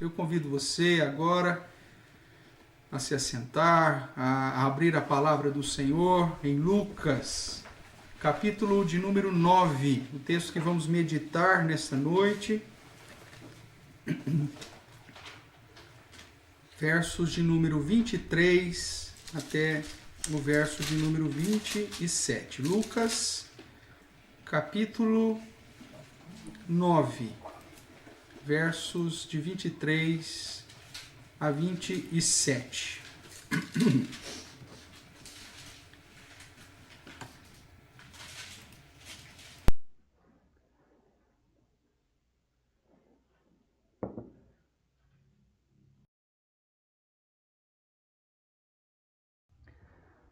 Eu convido você agora a se assentar, a abrir a palavra do Senhor em Lucas, capítulo de número 9, o texto que vamos meditar nesta noite, versos de número 23 até o verso de número 27. Lucas, capítulo 9, versos de 23 a 27.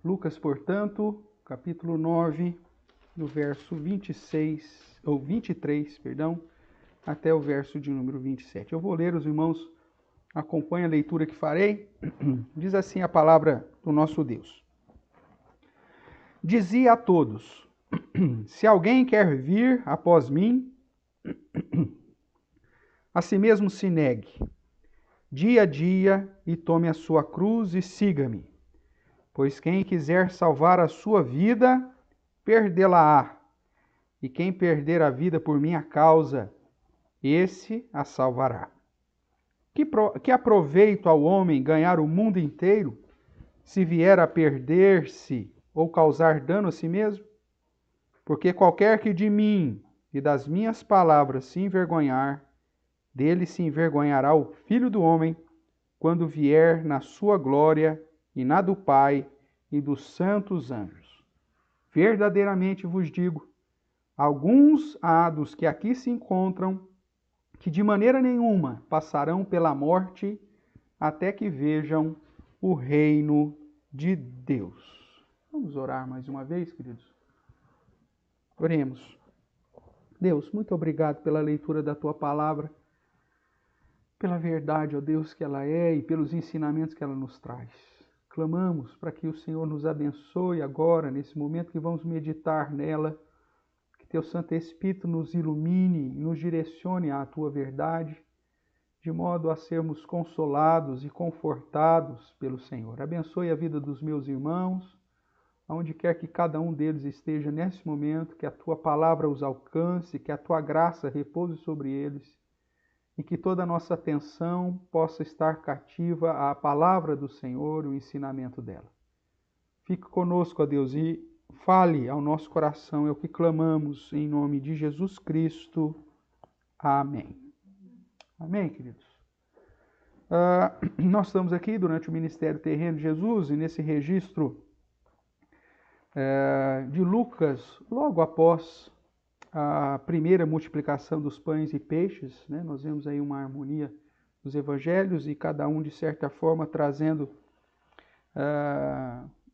Lucas, portanto, capítulo 9, do verso 23, até o verso de número 27. Eu vou ler, os irmãos acompanhem a leitura que farei. Diz assim a palavra do nosso Deus. Dizia a todos: se alguém quer vir após mim, a si mesmo se negue, dia a dia, e tome a sua cruz e siga-me. Pois quem quiser salvar a sua vida, perdê-la-á. E quem perder a vida por minha causa, esse a salvará. Que aproveito ao homem ganhar o mundo inteiro, se vier a perder-se ou causar dano a si mesmo? Porque qualquer que de mim e das minhas palavras se envergonhar, dele se envergonhará o Filho do Homem, quando vier na sua glória e na do Pai e dos santos anjos. Verdadeiramente vos digo, alguns há dos que aqui se encontram, que de maneira nenhuma passarão pela morte, até que vejam o reino de Deus. Vamos orar mais uma vez, queridos? Oremos. Deus, muito obrigado pela leitura da Tua palavra, pela verdade, ó Deus, que ela é e pelos ensinamentos que ela nos traz. Clamamos para que o Senhor nos abençoe agora, nesse momento que vamos meditar nela, que Teu Santo Espírito nos ilumine e nos direcione à Tua verdade, de modo a sermos consolados e confortados pelo Senhor. Abençoe a vida dos meus irmãos, aonde quer que cada um deles esteja nesse momento, que a Tua palavra os alcance, que a Tua graça repouse sobre eles, e que toda a nossa atenção possa estar cativa à palavra do Senhor, o ensinamento dela. Fique conosco, ó Deus, e fale ao nosso coração, é o que clamamos em nome de Jesus Cristo. Amém. Amém, queridos? Nós estamos aqui durante o Ministério Terreno de Jesus, e nesse registro de Lucas, logo após a primeira multiplicação dos pães e peixes, né? Nós vemos aí uma harmonia dos evangelhos e cada um, de certa forma, trazendo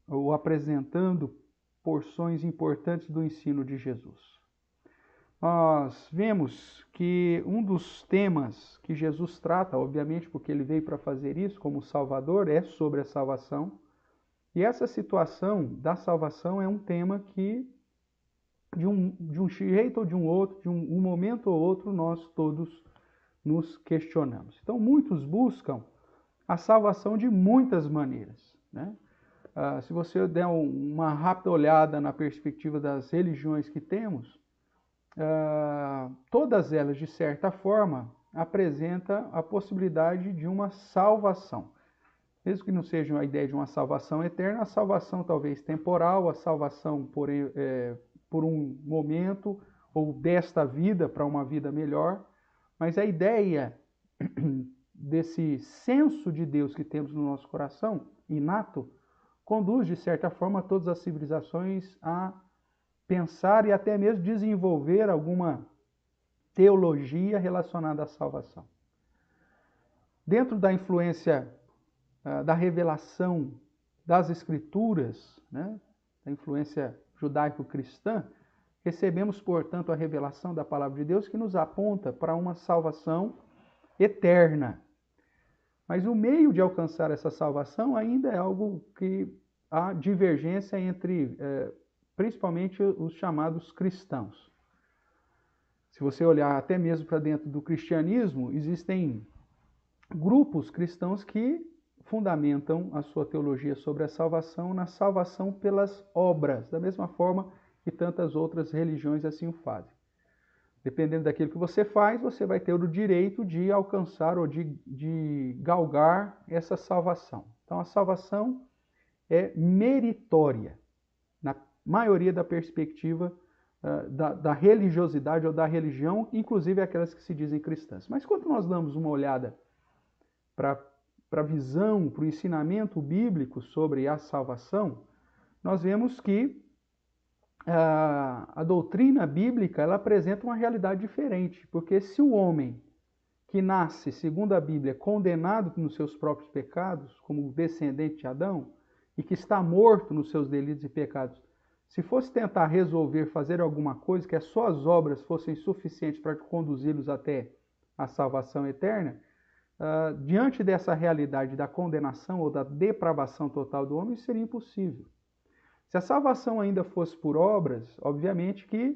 ou apresentando porções importantes do ensino de Jesus. Nós vemos que um dos temas que Jesus trata, obviamente porque ele veio para fazer isso como Salvador, é sobre a salvação. E essa situação da salvação é um tema que de um jeito ou de um outro, de um momento ou outro, nós todos nos questionamos. Então, muitos buscam a salvação de muitas maneiras, né? Se você der uma rápida olhada na perspectiva das religiões que temos, todas elas, de certa forma, apresentam a possibilidade de uma salvação. Mesmo que não seja a ideia de uma salvação eterna, a salvação talvez temporal, a salvação por um momento, ou desta vida para uma vida melhor, mas a ideia desse senso de Deus que temos no nosso coração, inato, conduz, de certa forma, todas as civilizações a pensar e até mesmo desenvolver alguma teologia relacionada à salvação. Dentro da influência da revelação das Escrituras, né, da influência judaico-cristã, recebemos, portanto, a revelação da palavra de Deus que nos aponta para uma salvação eterna. Mas o meio de alcançar essa salvação ainda é algo que há divergência entre, principalmente, os chamados cristãos. Se você olhar até mesmo para dentro do cristianismo, existem grupos cristãos que fundamentam a sua teologia sobre a salvação na salvação pelas obras, da mesma forma que tantas outras religiões assim o fazem. Dependendo daquilo que você faz, você vai ter o direito de alcançar ou de galgar essa salvação. Então, a salvação é meritória, na maioria da perspectiva da religiosidade ou da religião, inclusive aquelas que se dizem cristãs. Mas quando nós damos uma olhada para a visão, para o ensinamento bíblico sobre a salvação, nós vemos que a doutrina bíblica ela apresenta uma realidade diferente, porque se o homem que nasce, segundo a Bíblia, condenado nos seus próprios pecados, como descendente de Adão, e que está morto nos seus delitos e pecados, se fosse tentar resolver, fazer alguma coisa, que as suas obras fossem suficientes para conduzi-los até a salvação eterna, diante dessa realidade da condenação ou da depravação total do homem, isso seria impossível. Se a salvação ainda fosse por obras, obviamente que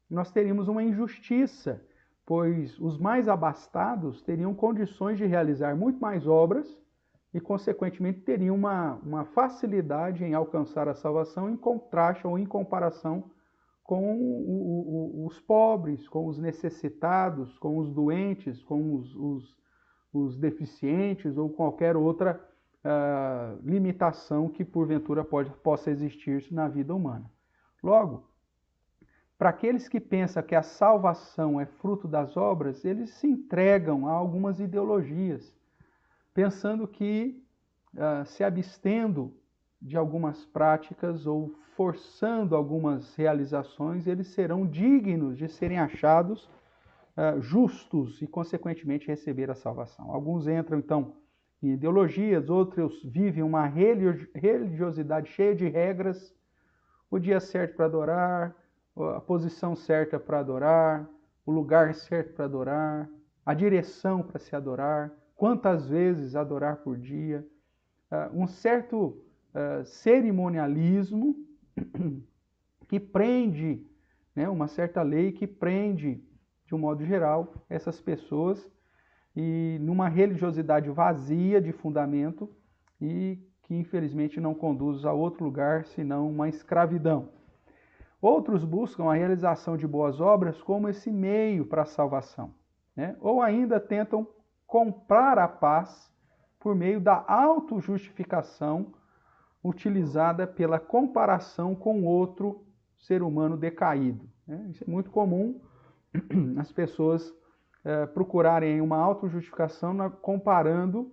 nós teríamos uma injustiça, pois os mais abastados teriam condições de realizar muito mais obras e, consequentemente, teriam uma facilidade em alcançar a salvação em contraste ou em comparação com os pobres, com os necessitados, com os doentes, com os deficientes ou qualquer outra limitação que porventura possa existir na vida humana. Logo, para aqueles que pensam que a salvação é fruto das obras, eles se entregam a algumas ideologias, pensando que se abstendo de algumas práticas ou forçando algumas realizações, eles serão dignos de serem achados justos e, consequentemente, receber a salvação. Alguns entram, então, em ideologias, outros vivem uma religiosidade cheia de regras, o dia certo para adorar, a posição certa para adorar, o lugar certo para adorar, a direção para se adorar, quantas vezes adorar por dia, um certo cerimonialismo que prende, né, uma certa lei que prende, de um modo geral, essas pessoas e numa religiosidade vazia de fundamento e que infelizmente não conduz a outro lugar senão uma escravidão. Outros buscam a realização de boas obras como esse meio para a salvação, né? Ou ainda tentam comprar a paz por meio da autojustificação utilizada pela comparação com outro ser humano decaído, né? Isso é muito comum, as pessoas procurarem uma autojustificação comparando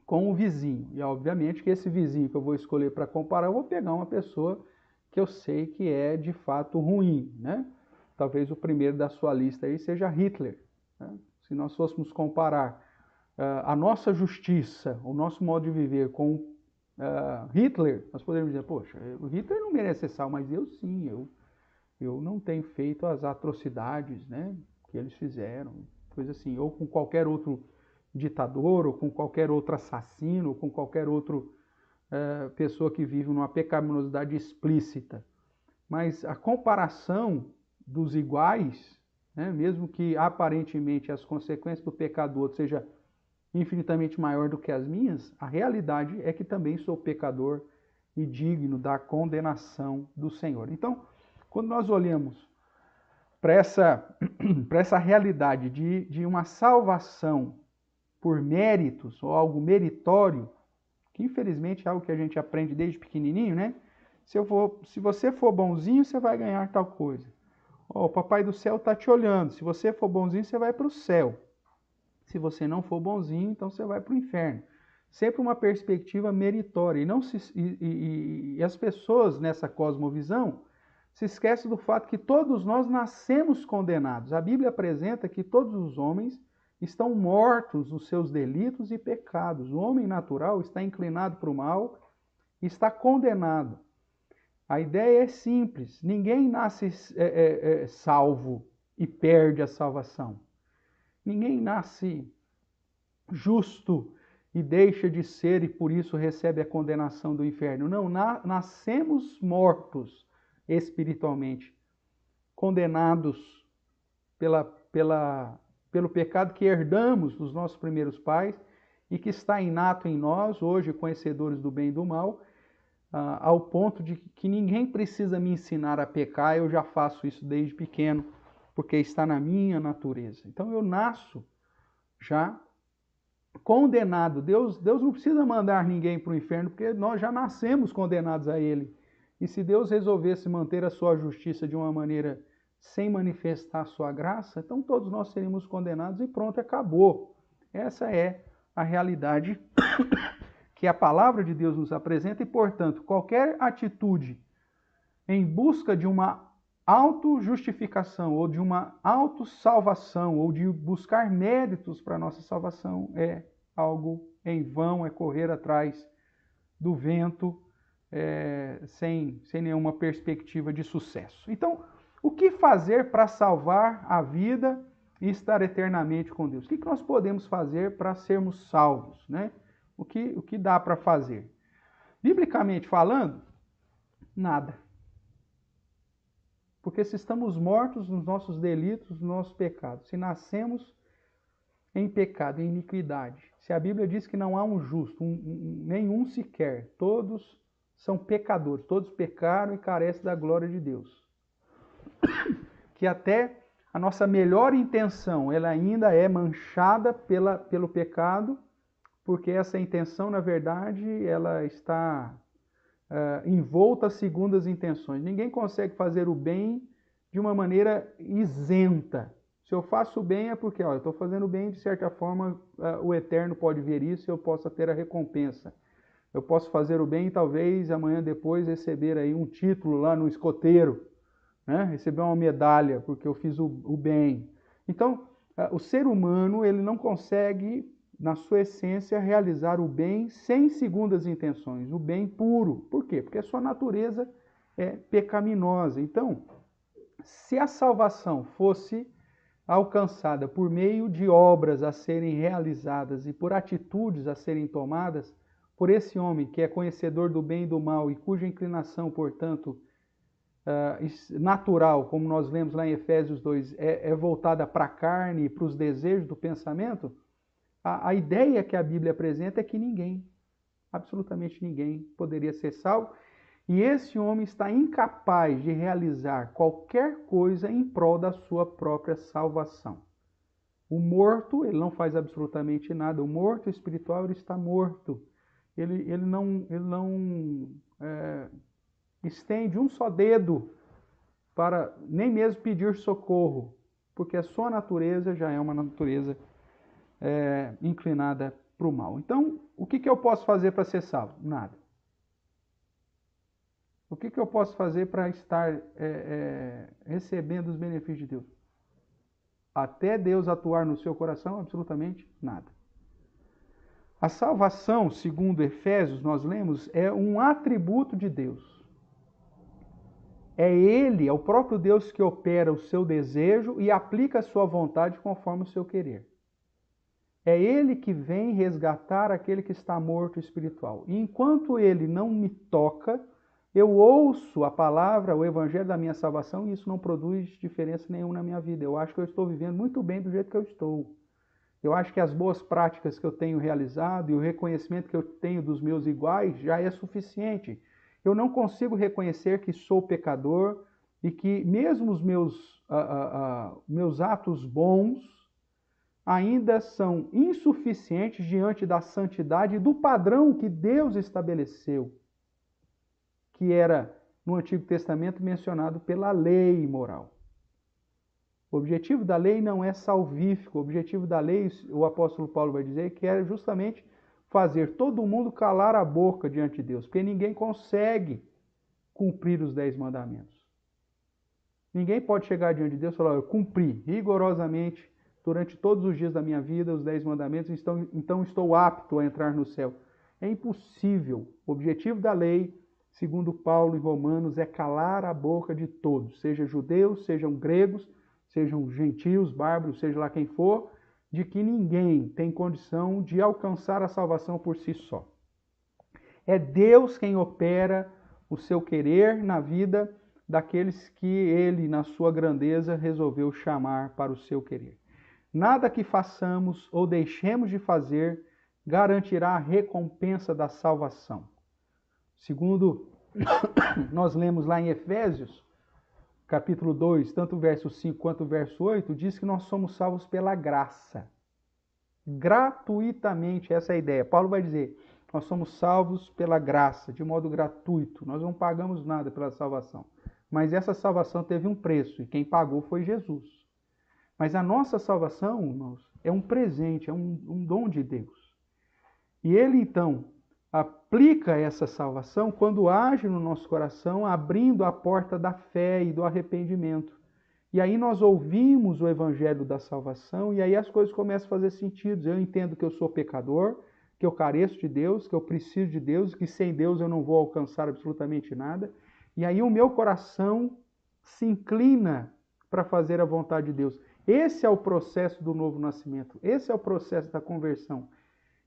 com o vizinho. E obviamente que esse vizinho que eu vou escolher para comparar, eu vou pegar uma pessoa que eu sei que é de fato ruim, né? Talvez o primeiro da sua lista aí seja Hitler, né? Se nós fôssemos comparar a nossa justiça, o nosso modo de viver com Hitler, nós poderíamos dizer, poxa, o Hitler não merece ser salvo, mas eu sim, eu não tenho feito as atrocidades, né, que eles fizeram, coisa assim, ou com qualquer outro ditador, ou com qualquer outro assassino, ou com qualquer outra pessoa que vive numa pecaminosidade explícita. Mas a comparação dos iguais, né, mesmo que aparentemente as consequências do pecado do outro seja infinitamente maior do que as minhas, a realidade é que também sou pecador e digno da condenação do Senhor. Então, quando nós olhamos para essa realidade de uma salvação por méritos ou algo meritório, que infelizmente é algo que a gente aprende desde pequenininho, né? Se você for bonzinho, você vai ganhar tal coisa. O Papai do Céu está te olhando. Se você for bonzinho, você vai para o céu. Se você não for bonzinho, então você vai para o inferno. Sempre uma perspectiva meritória. E as pessoas nessa cosmovisão se esquecem do fato que todos nós nascemos condenados. A Bíblia apresenta que todos os homens estão mortos nos seus delitos e pecados. O homem natural está inclinado para o mal e está condenado. A ideia é simples. Ninguém nasce salvo e perde a salvação. Ninguém nasce justo e deixa de ser e por isso recebe a condenação do inferno. Não, nascemos mortos espiritualmente, condenados pelo pecado que herdamos dos nossos primeiros pais e que está inato em nós, hoje conhecedores do bem e do mal, ao ponto de que ninguém precisa me ensinar a pecar, eu já faço isso desde pequeno, porque está na minha natureza. Então eu nasço já condenado. Deus não precisa mandar ninguém para o inferno, porque nós já nascemos condenados a Ele. E se Deus resolvesse manter a sua justiça de uma maneira sem manifestar a sua graça, então todos nós seríamos condenados e pronto, acabou. Essa é a realidade que a palavra de Deus nos apresenta e, portanto, qualquer atitude em busca de uma autojustificação ou de uma autossalvação ou de buscar méritos para a nossa salvação é algo em vão, é correr atrás do vento sem nenhuma perspectiva de sucesso. Então, o que fazer para salvar a vida e estar eternamente com Deus? O que nós podemos fazer para sermos salvos, né? O que dá para fazer? Biblicamente falando, nada. Porque se estamos mortos nos nossos delitos, nos nossos pecados, se nascemos em pecado, em iniquidade, se a Bíblia diz que não há um justo, nenhum sequer, todos são pecadores, todos pecaram e carecem da glória de Deus. Que até a nossa melhor intenção, ela ainda é manchada pelo pecado, porque essa intenção, na verdade, ela está envolta segundo as intenções. Ninguém consegue fazer o bem de uma maneira isenta. Se eu faço o bem é porque eu estou fazendo o bem, de certa forma, o Eterno pode ver isso e eu possa ter a recompensa. Eu posso fazer o bem e talvez amanhã depois receber aí um título lá no escoteiro, né? Receber uma medalha porque eu fiz o bem. Então, o ser humano, ele não consegue, na sua essência, realizar o bem sem segundas intenções, o bem puro. Por quê? Porque a sua natureza é pecaminosa. Então, se a salvação fosse alcançada por meio de obras a serem realizadas e por atitudes a serem tomadas, por esse homem que é conhecedor do bem e do mal e cuja inclinação, portanto, natural, como nós lemos lá em Efésios 2, é voltada para a carne e para os desejos do pensamento, a ideia que a Bíblia apresenta é que ninguém, absolutamente ninguém, poderia ser salvo. E esse homem está incapaz de realizar qualquer coisa em prol da sua própria salvação. O morto, ele não faz absolutamente nada. O morto espiritual, ele está morto. Ele não estende um só dedo para nem mesmo pedir socorro, porque a sua natureza já é uma natureza inclinada para o mal. Então, o que eu posso fazer para ser salvo? Nada. O que eu posso fazer para estar recebendo os benefícios de Deus? Até Deus atuar no seu coração, absolutamente nada. A salvação, segundo Efésios, nós lemos, é um atributo de Deus. É Ele, é o próprio Deus que opera o seu desejo e aplica a sua vontade conforme o seu querer. É Ele que vem resgatar aquele que está morto espiritual. E enquanto Ele não me toca, eu ouço a palavra, o evangelho da minha salvação, e isso não produz diferença nenhuma na minha vida. Eu acho que eu estou vivendo muito bem do jeito que eu estou. Eu acho que as boas práticas que eu tenho realizado e o reconhecimento que eu tenho dos meus iguais já é suficiente. Eu não consigo reconhecer que sou pecador e que mesmo os meus atos bons ainda são insuficientes diante da santidade e do padrão que Deus estabeleceu, que era, no Antigo Testamento, mencionado pela lei moral. O objetivo da lei não é salvífico. O objetivo da lei, o apóstolo Paulo vai dizer, que é justamente fazer todo mundo calar a boca diante de Deus, porque ninguém consegue cumprir os 10 mandamentos. Ninguém pode chegar diante de Deus e falar, eu cumpri rigorosamente durante todos os dias da minha vida os 10 mandamentos, então estou apto a entrar no céu. É impossível. O objetivo da lei, segundo Paulo em Romanos, é calar a boca de todos, sejam judeus, sejam gregos, sejam gentios, bárbaros, seja lá quem for, de que ninguém tem condição de alcançar a salvação por si só. É Deus quem opera o seu querer na vida daqueles que Ele, na sua grandeza, resolveu chamar para o seu querer. Nada que façamos ou deixemos de fazer garantirá a recompensa da salvação. Segundo nós lemos lá em Efésios, capítulo 2, tanto o verso 5 quanto o verso 8, diz que nós somos salvos pela graça. Gratuitamente, essa é a ideia. Paulo vai dizer, nós somos salvos pela graça, de modo gratuito. Nós não pagamos nada pela salvação. Mas essa salvação teve um preço, e quem pagou foi Jesus. Mas a nossa salvação, irmãos, é um presente, é um dom de Deus. E ele, então, aplica essa salvação quando age no nosso coração, abrindo a porta da fé e do arrependimento. E aí nós ouvimos o evangelho da salvação e aí as coisas começam a fazer sentido. Eu entendo que eu sou pecador, que eu careço de Deus, que eu preciso de Deus, que sem Deus eu não vou alcançar absolutamente nada. E aí o meu coração se inclina para fazer a vontade de Deus. Esse é o processo do novo nascimento. Esse é o processo da conversão.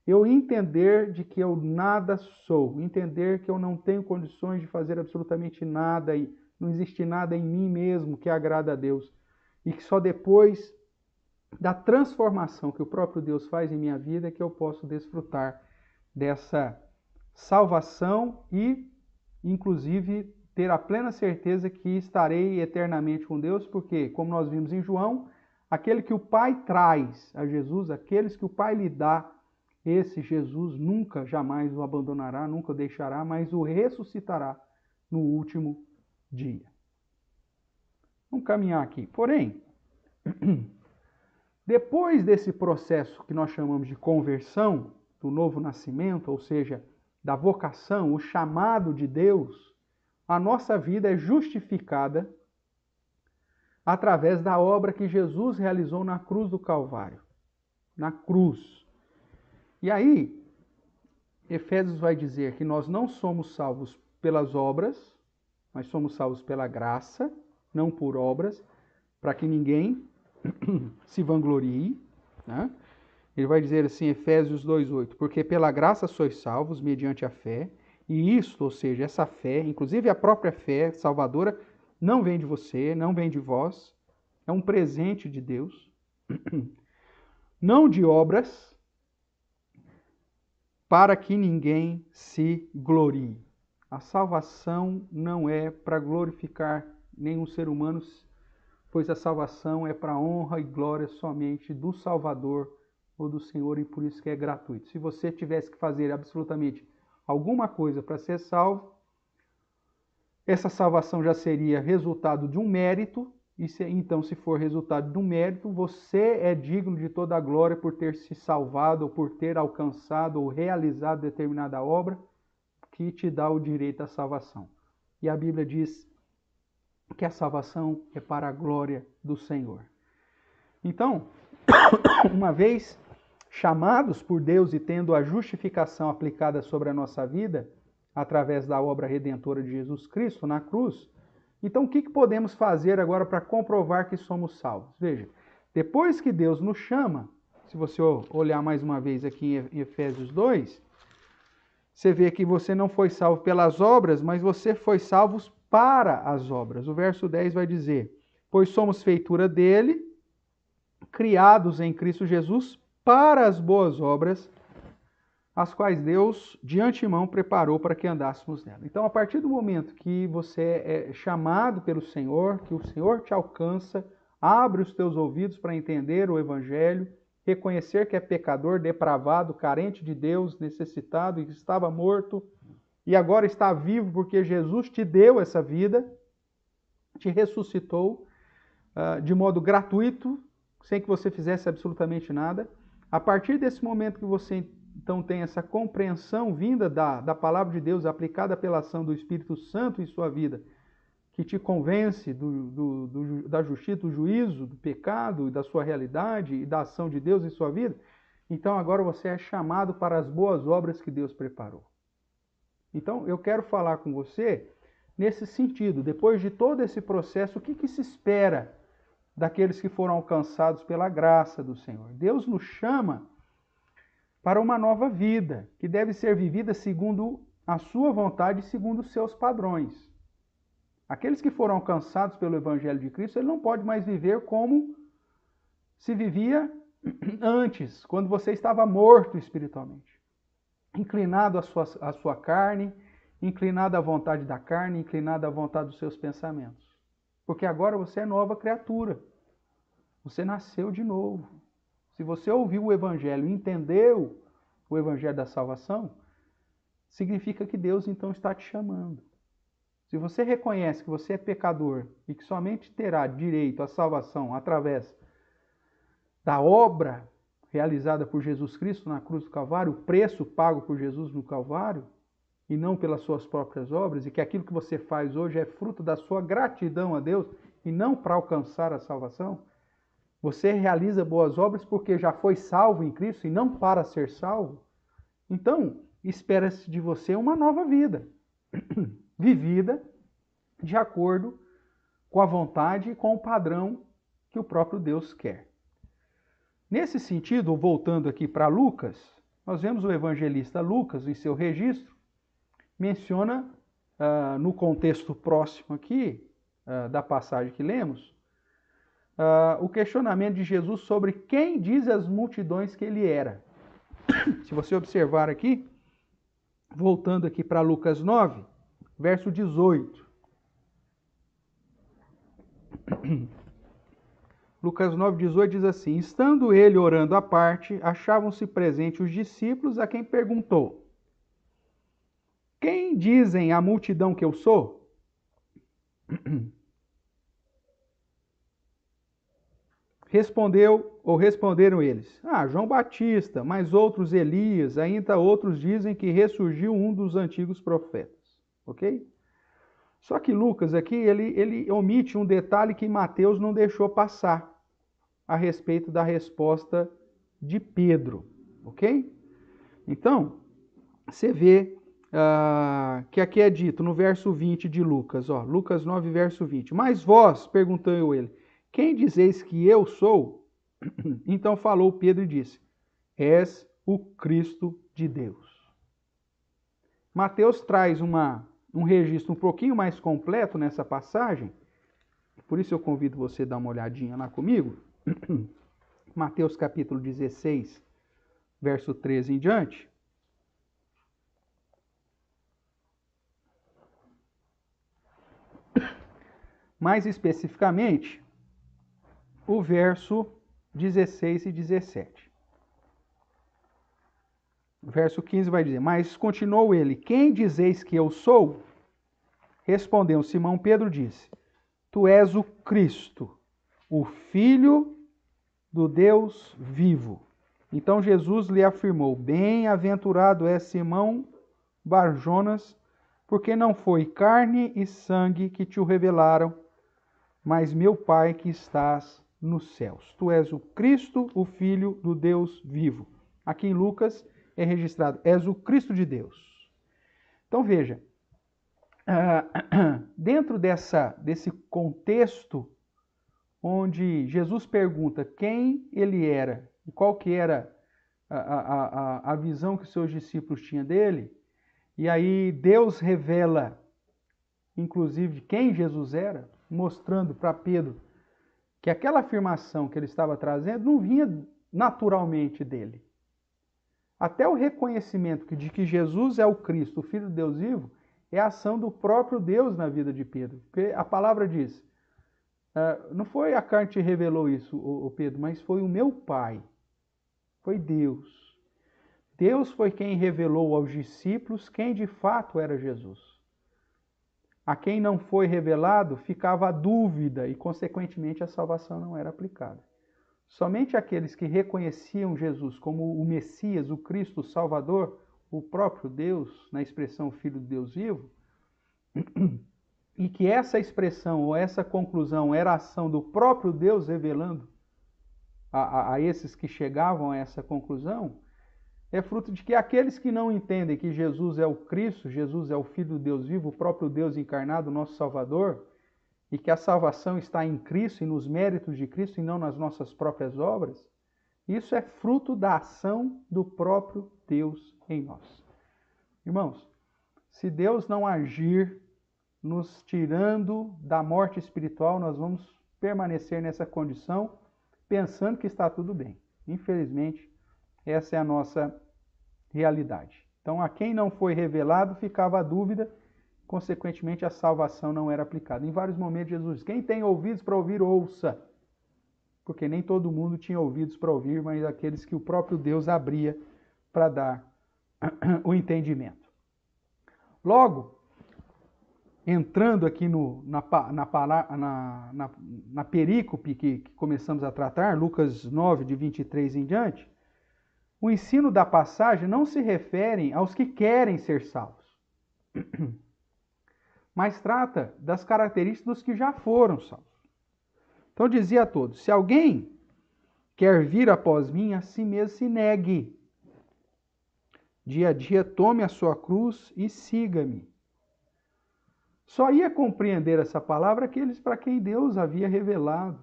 Eu entender de que eu nada sou, entender que eu não tenho condições de fazer absolutamente nada e não existe nada em mim mesmo que agrada a Deus. E que só depois da transformação que o próprio Deus faz em minha vida é que eu posso desfrutar dessa salvação e, inclusive, ter a plena certeza que estarei eternamente com Deus, porque, como nós vimos em João, aquele que o Pai traz a Jesus, aqueles que o Pai lhe dá, esse Jesus nunca, jamais o abandonará, nunca o deixará, mas o ressuscitará no último dia. Vamos caminhar aqui. Porém, depois desse processo que nós chamamos de conversão, do novo nascimento, ou seja, da vocação, o chamado de Deus, a nossa vida é justificada através da obra que Jesus realizou na cruz do Calvário. Na cruz. E aí, Efésios vai dizer que nós não somos salvos pelas obras, mas somos salvos pela graça, não por obras, para que ninguém se vanglorie. Né? Ele vai dizer assim, Efésios 2,8, porque pela graça sois salvos mediante a fé, e isto, ou seja, essa fé, inclusive a própria fé salvadora, não vem de você, não vem de vós, é um presente de Deus, não de obras, para que ninguém se glorie. A salvação não é para glorificar nenhum ser humano, pois a salvação é para honra e glória somente do Salvador ou do Senhor, e por isso que é gratuito. Se você tivesse que fazer absolutamente alguma coisa para ser salvo, essa salvação já seria resultado de um mérito, e então, se for resultado de um mérito, você é digno de toda a glória por ter se salvado, ou por ter alcançado ou realizado determinada obra que te dá o direito à salvação. E a Bíblia diz que a salvação é para a glória do Senhor. Então, uma vez chamados por Deus e tendo a justificação aplicada sobre a nossa vida, através da obra redentora de Jesus Cristo na cruz, então o que podemos fazer agora para comprovar que somos salvos? Veja, depois que Deus nos chama, se você olhar mais uma vez aqui em Efésios 2, você vê que você não foi salvo pelas obras, mas você foi salvo para as obras. O verso 10 vai dizer, pois somos feitura dele, criados em Cristo Jesus para as boas obras, as quais Deus de antemão preparou para que andássemos nela. Então, a partir do momento que você é chamado pelo Senhor, que o Senhor te alcança, abre os teus ouvidos para entender o Evangelho, reconhecer que é pecador, depravado, carente de Deus, necessitado e que estava morto, e agora está vivo porque Jesus te deu essa vida, te ressuscitou de modo gratuito, sem que você fizesse absolutamente nada. A partir desse momento que você então tem essa compreensão vinda da palavra de Deus, aplicada pela ação do Espírito Santo em sua vida, que te convence da justiça, do juízo, do pecado e da sua realidade e da ação de Deus em sua vida, então agora você é chamado para as boas obras que Deus preparou. Então eu quero falar com você nesse sentido, depois de todo esse processo, o que se espera daqueles que foram alcançados pela graça do Senhor? Deus nos chama para uma nova vida, que deve ser vivida segundo a sua vontade e segundo os seus padrões. Aqueles que foram alcançados pelo Evangelho de Cristo, ele não pode mais viver como se vivia antes, quando você estava morto espiritualmente, inclinado à sua carne, inclinado à vontade da carne, inclinado à vontade dos seus pensamentos. Porque agora você é nova criatura. Você nasceu de novo. Se você ouviu o Evangelho e entendeu o Evangelho da salvação, significa que Deus então está te chamando. Se você reconhece que você é pecador e que somente terá direito à salvação através da obra realizada por Jesus Cristo na cruz do Calvário, o preço pago por Jesus no Calvário, e não pelas suas próprias obras, e que aquilo que você faz hoje é fruto da sua gratidão a Deus e não para alcançar a salvação, você realiza boas obras porque já foi salvo em Cristo e não para ser salvo, então espera-se de você uma nova vida, vivida de acordo com a vontade e com o padrão que o próprio Deus quer. Nesse sentido, voltando aqui para Lucas, nós vemos o evangelista Lucas, em seu registro, menciona, no contexto próximo aqui, da passagem que lemos, o questionamento de Jesus sobre quem diz as multidões que ele era. Se você observar aqui, voltando aqui para Lucas 9, verso 18. Lucas 9, 18 diz assim: estando ele orando à parte, achavam-se presentes os discípulos, a quem perguntou: quem dizem a multidão que eu sou? Responderam eles: João Batista, mas outros Elias, ainda outros dizem que ressurgiu um dos antigos profetas. Ok? Só que Lucas aqui, ele omite um detalhe que Mateus não deixou passar a respeito da resposta de Pedro. Ok? Então, você vê que aqui é dito no verso 20 de Lucas, Lucas 9, verso 20. Mas vós, perguntou ele, quem dizeis que eu sou? Então falou Pedro e disse: és o Cristo de Deus. Mateus traz um registro um pouquinho mais completo nessa passagem, por isso eu convido você a dar uma olhadinha lá comigo. Mateus capítulo 16, verso 13 em diante. Mais especificamente, o verso 16 e 17. O verso 15 vai dizer: mas continuou ele: quem dizeis que eu sou? Respondeu Simão Pedro, disse: tu és o Cristo, o Filho do Deus vivo. Então Jesus lhe afirmou: bem-aventurado é Simão Barjonas, porque não foi carne e sangue que te o revelaram, mas meu Pai que estás nos céus. Tu és o Cristo, o Filho do Deus vivo. Aqui em Lucas é registrado: és o Cristo de Deus. Então veja, dentro desse contexto onde Jesus pergunta quem ele era e qual que era a visão que os seus discípulos tinham dele, e aí Deus revela, inclusive, quem Jesus era, mostrando para Pedro que aquela afirmação que ele estava trazendo não vinha naturalmente dele. Até o reconhecimento de que Jesus é o Cristo, o Filho de Deus vivo, é a ação do próprio Deus na vida de Pedro. Porque a palavra diz, não foi a carne que te revelou isso, Pedro, mas foi o meu Pai. Foi Deus. Deus foi quem revelou aos discípulos quem de fato era Jesus. A quem não foi revelado, ficava a dúvida e, consequentemente, a salvação não era aplicada. Somente aqueles que reconheciam Jesus como o Messias, o Cristo, o Salvador, o próprio Deus, na expressão Filho de Deus vivo, e que essa expressão ou essa conclusão era a ação do próprio Deus revelando a esses que chegavam a essa conclusão, é fruto de que aqueles que não entendem que Jesus é o Cristo, Jesus é o Filho de Deus vivo, o próprio Deus encarnado, nosso Salvador, e que a salvação está em Cristo e nos méritos de Cristo e não nas nossas próprias obras, isso é fruto da ação do próprio Deus em nós. Irmãos, se Deus não agir nos tirando da morte espiritual, nós vamos permanecer nessa condição pensando que está tudo bem. Infelizmente, essa é a nossa realidade. Então, a quem não foi revelado, ficava a dúvida, consequentemente, a salvação não era aplicada. Em vários momentos, Jesus diz: quem tem ouvidos para ouvir, ouça. Porque nem todo mundo tinha ouvidos para ouvir, mas aqueles que o próprio Deus abria para dar o entendimento. Logo, entrando aqui na perícope que começamos a tratar, Lucas 9, de 23 em diante, o ensino da passagem não se refere aos que querem ser salvos, mas trata das características dos que já foram salvos. Então dizia a todos: se alguém quer vir após mim, a si mesmo se negue. Dia a dia tome a sua cruz e siga-me. Só ia compreender essa palavra aqueles para quem Deus havia revelado.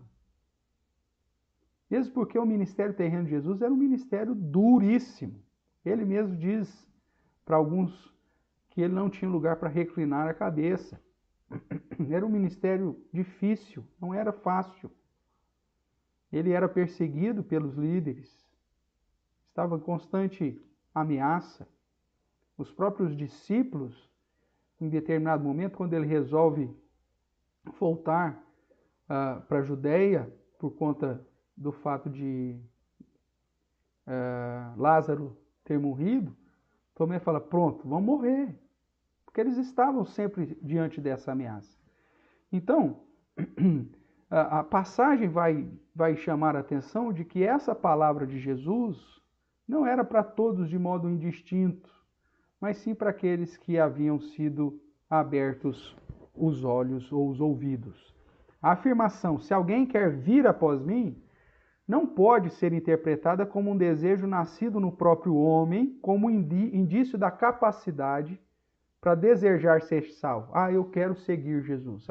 Mesmo porque o ministério terreno de Jesus era um ministério duríssimo. Ele mesmo diz para alguns que ele não tinha lugar para reclinar a cabeça. Era um ministério difícil, não era fácil. Ele era perseguido pelos líderes, estava em constante ameaça. Os próprios discípulos, em determinado momento, quando ele resolve voltar para a Judéia, por conta do fato de Lázaro ter morrido, Tomé fala: pronto, vamos morrer. Porque eles estavam sempre diante dessa ameaça. Então, a passagem vai chamar a atenção de que essa palavra de Jesus não era para todos de modo indistinto, mas sim para aqueles que haviam sido abertos os olhos ou os ouvidos. A afirmação: se alguém quer vir após mim, não pode ser interpretada como um desejo nascido no próprio homem, como indício da capacidade para desejar ser salvo. Eu quero seguir Jesus.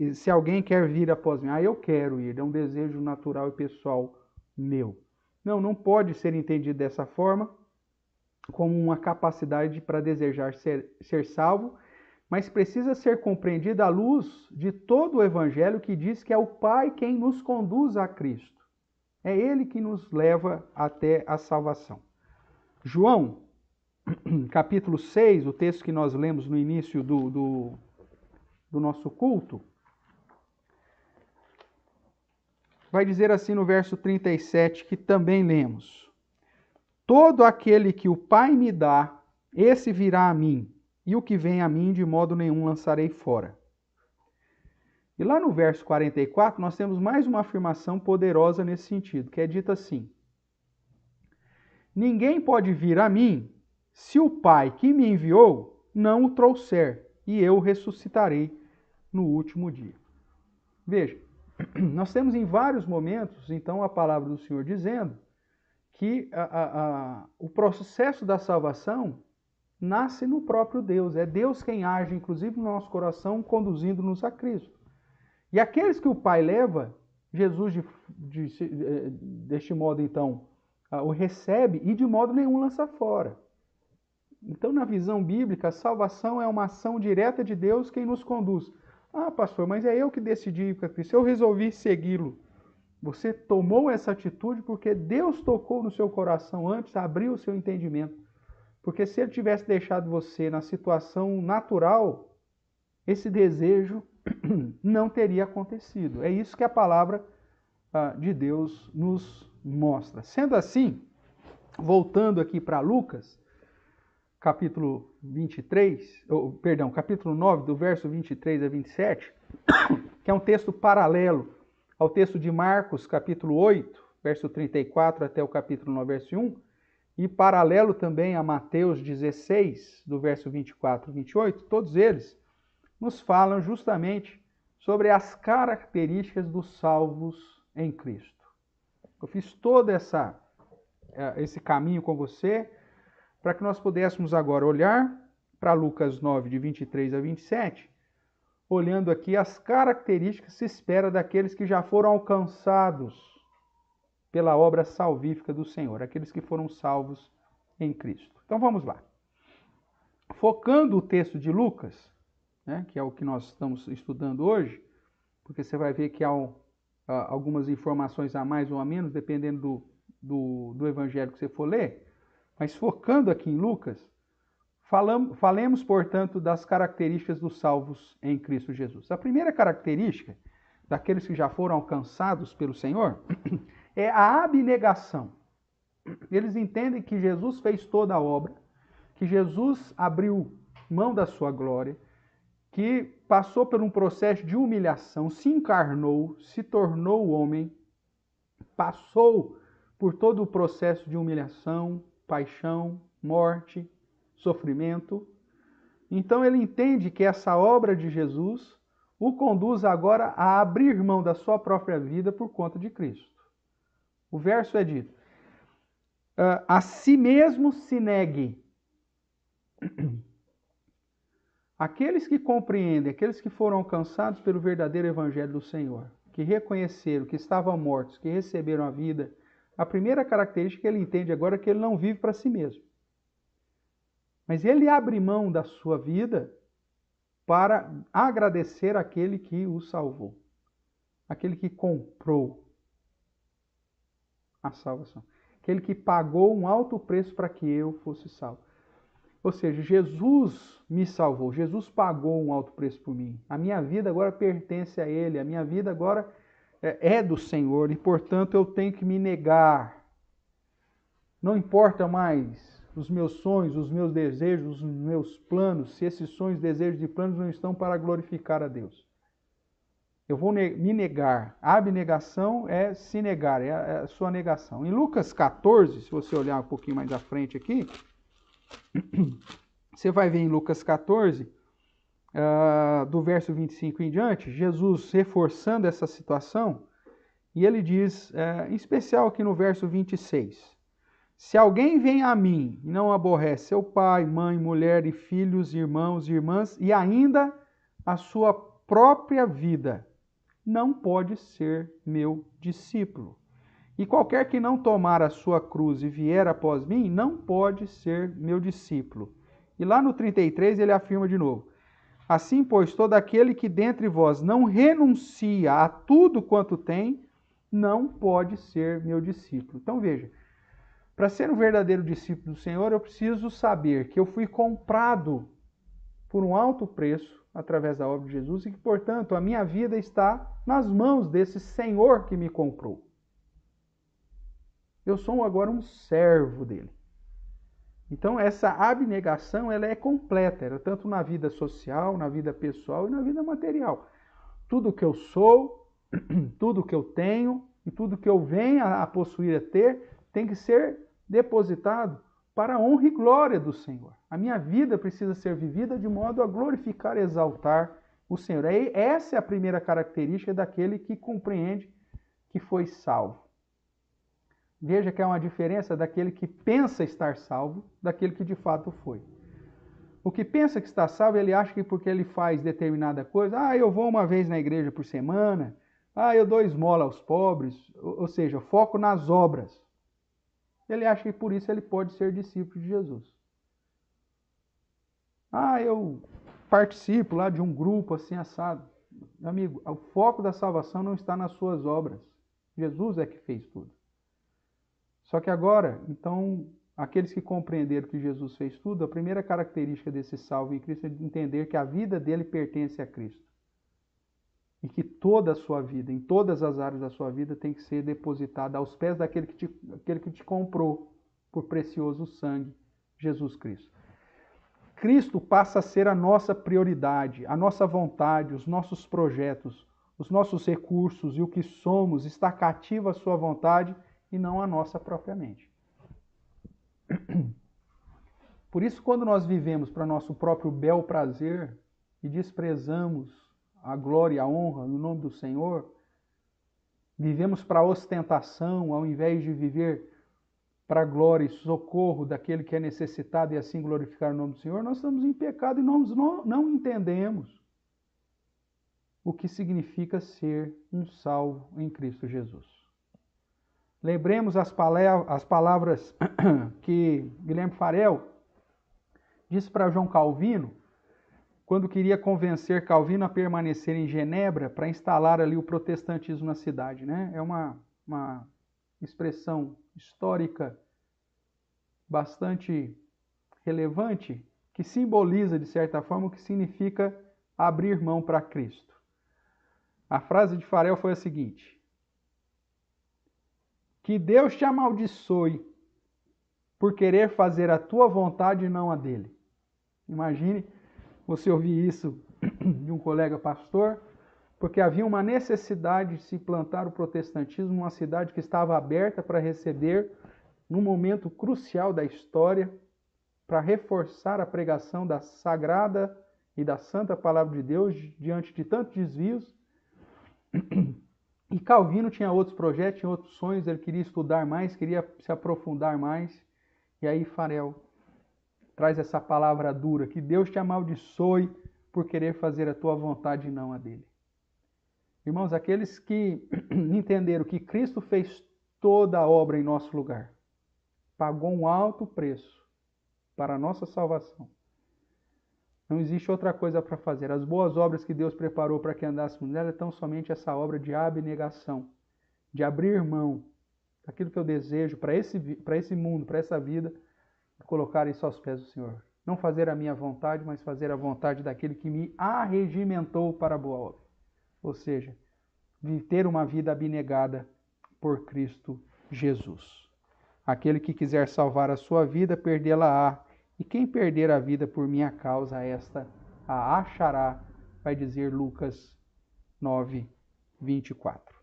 Se alguém quer vir após mim, eu quero ir. É um desejo natural e pessoal meu. Não pode ser entendido dessa forma, como uma capacidade para desejar ser salvo, mas precisa ser compreendida à luz de todo o Evangelho, que diz que é o Pai quem nos conduz a Cristo. É Ele que nos leva até a salvação. João, capítulo 6, o texto que nós lemos no início do nosso culto, vai dizer assim no verso 37, que também lemos: todo aquele que o Pai me dá, esse virá a mim, e o que vem a mim, de modo nenhum lançarei fora. E lá no verso 44, nós temos mais uma afirmação poderosa nesse sentido, que é dita assim: ninguém pode vir a mim, se o Pai que me enviou não o trouxer, e eu o ressuscitarei no último dia. Veja, nós temos em vários momentos, então, a palavra do Senhor dizendo que o processo da salvação nasce no próprio Deus. É Deus quem age, inclusive, no nosso coração, conduzindo-nos a Cristo. E aqueles que o Pai leva, Jesus, deste modo, então, o recebe e de modo nenhum lança fora. Então, na visão bíblica, a salvação é uma ação direta de Deus quem nos conduz. Pastor, mas é eu que decidi ir para Cristo, eu resolvi segui-lo. Você tomou essa atitude porque Deus tocou no seu coração antes, abriu o seu entendimento. Porque se ele tivesse deixado você na situação natural, esse desejo não teria acontecido. É isso que a palavra de Deus nos mostra. Sendo assim, voltando aqui para Lucas, capítulo 9, do verso 23 a 27, que é um texto paralelo ao texto de Marcos, capítulo 8, verso 34 até o capítulo 9, verso 1, e paralelo também a Mateus 16, do verso 24 e 28, todos eles nos falam justamente sobre as características dos salvos em Cristo. Eu fiz todo esse caminho com você para que nós pudéssemos agora olhar para Lucas 9, de 23 a 27, olhando aqui as características que se espera daqueles que já foram alcançados pela obra salvífica do Senhor, aqueles que foram salvos em Cristo. Então vamos lá. Focando o texto de Lucas, que é o que nós estamos estudando hoje, porque você vai ver que ao algumas informações a mais ou a menos, dependendo do evangelho que você for ler, mas focando aqui em Lucas, falemos, portanto, das características dos salvos em Cristo Jesus. A primeira característica daqueles que já foram alcançados pelo Senhor é a abnegação. Eles entendem que Jesus fez toda a obra, que Jesus abriu mão da sua glória, que passou por um processo de humilhação, se encarnou, se tornou homem, passou por todo o processo de humilhação, paixão, morte, sofrimento. Então ele entende que essa obra de Jesus o conduz agora a abrir mão da sua própria vida por conta de Cristo. O verso é dito: a si mesmo se negue. Aqueles que compreendem, aqueles que foram alcançados pelo verdadeiro evangelho do Senhor, que reconheceram que estavam mortos, que receberam a vida, a primeira característica que ele entende agora é que ele não vive para si mesmo. Mas ele abre mão da sua vida para agradecer aquele que o salvou, aquele que comprou a salvação, aquele que pagou um alto preço para que eu fosse salvo. Ou seja, Jesus me salvou, Jesus pagou um alto preço por mim. A minha vida agora pertence a Ele, a minha vida agora é do Senhor e, portanto, eu tenho que me negar. Não importa mais os meus sonhos, os meus desejos, os meus planos, se esses sonhos, desejos e planos não estão para glorificar a Deus. Eu vou me negar. A abnegação é se negar, é a sua negação. Em Lucas 14, se você olhar um pouquinho mais à frente aqui, você vai ver em Lucas 14, do verso 25 em diante, Jesus reforçando essa situação, e ele diz, em especial aqui no verso 26, se alguém vem a mim e não aborrece seu pai, mãe, mulher e filhos, irmãos e irmãs, e ainda a sua própria vida, não pode ser meu discípulo. E qualquer que não tomar a sua cruz e vier após mim, não pode ser meu discípulo. E lá no 33 ele afirma de novo: assim, pois, todo aquele que dentre vós não renuncia a tudo quanto tem, não pode ser meu discípulo. Então veja, para ser um verdadeiro discípulo do Senhor, eu preciso saber que eu fui comprado por um alto preço através da obra de Jesus e que, portanto, a minha vida está nas mãos desse Senhor que me comprou. Eu sou agora um servo dele. Então, essa abnegação ela é completa, tanto na vida social, na vida pessoal e na vida material. Tudo que eu sou, tudo que eu tenho e tudo que eu venha a possuir, a ter, tem que ser depositado para a honra e glória do Senhor. A minha vida precisa ser vivida de modo a glorificar e exaltar o Senhor. Essa é a primeira característica daquele que compreende que foi salvo. Veja que há uma diferença daquele que pensa estar salvo, daquele que de fato foi. O que pensa que está salvo, ele acha que porque ele faz determinada coisa, eu vou uma vez na igreja por semana, eu dou esmola aos pobres, ou seja, foco nas obras. Ele acha que por isso ele pode ser discípulo de Jesus. Eu participo lá de um grupo assim assado. Meu amigo, o foco da salvação não está nas suas obras. Jesus é que fez tudo. Só que agora, então, aqueles que compreenderam que Jesus fez tudo, a primeira característica desse salvo em Cristo é de entender que a vida dele pertence a Cristo. E que toda a sua vida, em todas as áreas da sua vida, tem que ser depositada aos pés daquele que te comprou por precioso sangue, Jesus Cristo. Cristo passa a ser a nossa prioridade, a nossa vontade, os nossos projetos, os nossos recursos e o que somos está cativo à sua vontade e não a nossa propriamente. Por isso, quando nós vivemos para nosso próprio bel prazer e desprezamos a glória e a honra no nome do Senhor, vivemos para ostentação ao invés de viver para a glória e socorro daquele que é necessitado e assim glorificar o nome do Senhor, nós estamos em pecado e nós não entendemos o que significa ser um salvo em Cristo Jesus. Lembremos as palavras que Guilherme Farel disse para João Calvino, quando queria convencer Calvino a permanecer em Genebra para instalar ali o protestantismo na cidade, né? É uma expressão histórica bastante relevante que simboliza, de certa forma, o que significa abrir mão para Cristo. A frase de Farel foi a seguinte: que Deus te amaldiçoe por querer fazer a tua vontade e não a dele. Imagine você ouvir isso de um colega pastor, porque havia uma necessidade de se implantar o protestantismo numa cidade que estava aberta para receber, num momento crucial da história, para reforçar a pregação da sagrada e da santa palavra de Deus diante de tantos desvios. E Calvino tinha outros projetos, tinha outros sonhos, ele queria estudar mais, queria se aprofundar mais. E aí Farel traz essa palavra dura, que Deus te amaldiçoe por querer fazer a tua vontade e não a dele. Irmãos, aqueles que entenderam que Cristo fez toda a obra em nosso lugar, pagou um alto preço para a nossa salvação. Não existe outra coisa para fazer. As boas obras que Deus preparou para que andássemos nela é tão somente essa obra de abnegação, de abrir mão daquilo que eu desejo para esse mundo, para essa vida, e colocar isso aos pés do Senhor. Não fazer a minha vontade, mas fazer a vontade daquele que me arregimentou para a boa obra. Ou seja, ter uma vida abnegada por Cristo Jesus. Aquele que quiser salvar a sua vida, perdê-la-á. E quem perder a vida por minha causa, esta a achará, vai dizer Lucas 9, 24.